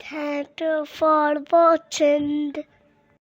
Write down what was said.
Thank you for watching.